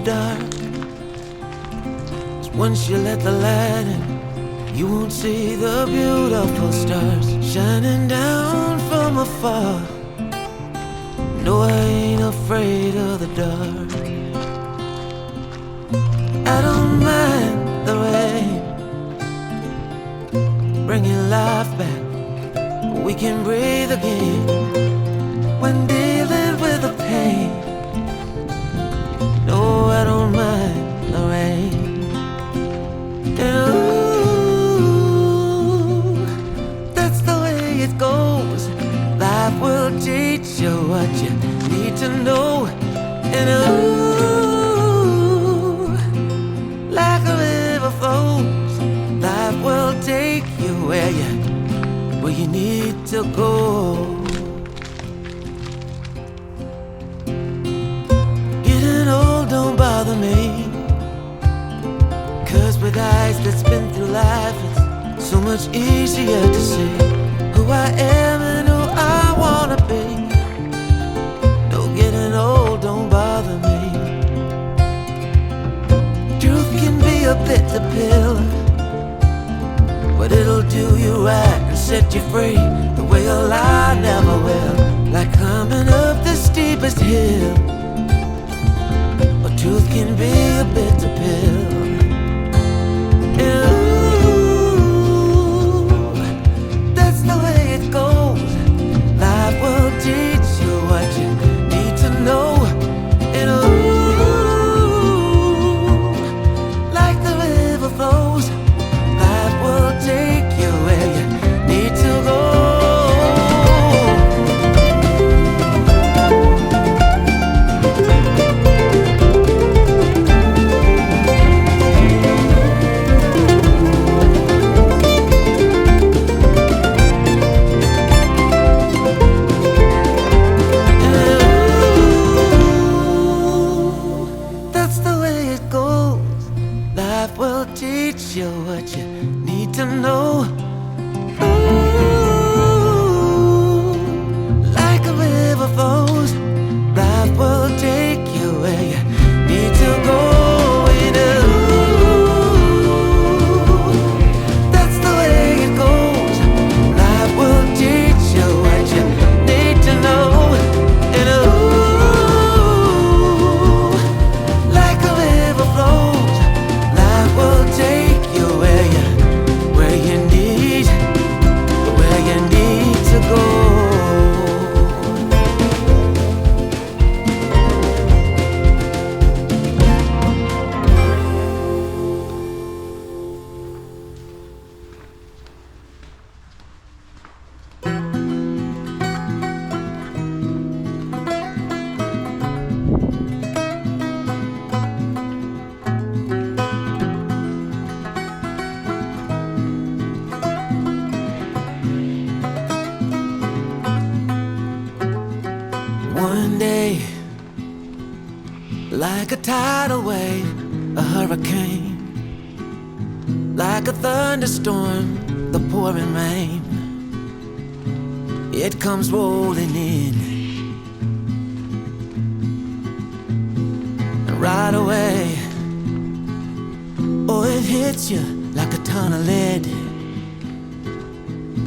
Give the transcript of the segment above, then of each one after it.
the dark. 'Cause once you let the light in, you won't see the beautiful stars shining down from afar. No, I ain't afraid of the dark. I don't mind the rain, bringing life back. We can breathe again when dealing with the pain. No, I don't mind the rain. And ooh, that's the way it goes. Life will teach you what you need to know. And ooh, like a river flows, life will take you where you need to go. Getting old don't bother me, 'cause with eyes that's been through life, it's so much easier to see who I am and who I wanna be. No, getting old don't bother me. Truth can be a bitter pill, but it'll do you right and set you free the way a lie never will. Like climbing up the steepest hill, but truth can be a bitter pill. And ooh, that's the way it goes. Life will teach you what you need to know. And ooh, like the river flows, life will take you where you need to go. That's the way it goes. Life will teach you what you need to know. Ooh, like a river flows, life will take you where you need to go. And ooh, that's the way it goes. Life will teach you what you need to know. And ooh, like a river flows, life will take you where you need to go. One day, like a tidal wave, a hurricane, like a thunderstorm, the pouring rain, it comes rolling in. And right away, oh, it hits you like a ton of lead.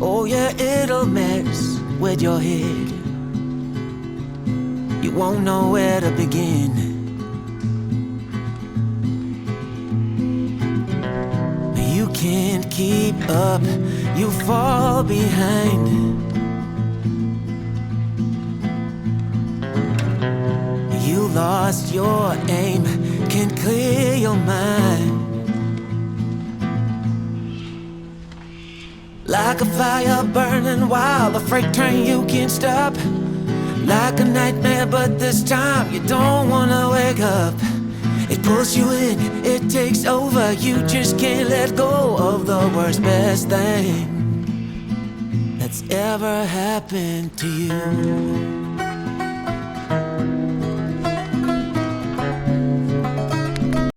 Oh yeah, it'll mess with your head. You won't know where to begin. You can't keep up, you fall behind. You lost your aim, can't clear your mind. Like a fire burning while a freight train you can't stop. Like a nightmare, but this time you don't wanna wake up. It pulls you in, it takes over. You just can't let go of the worst, best thing that's ever happened to you.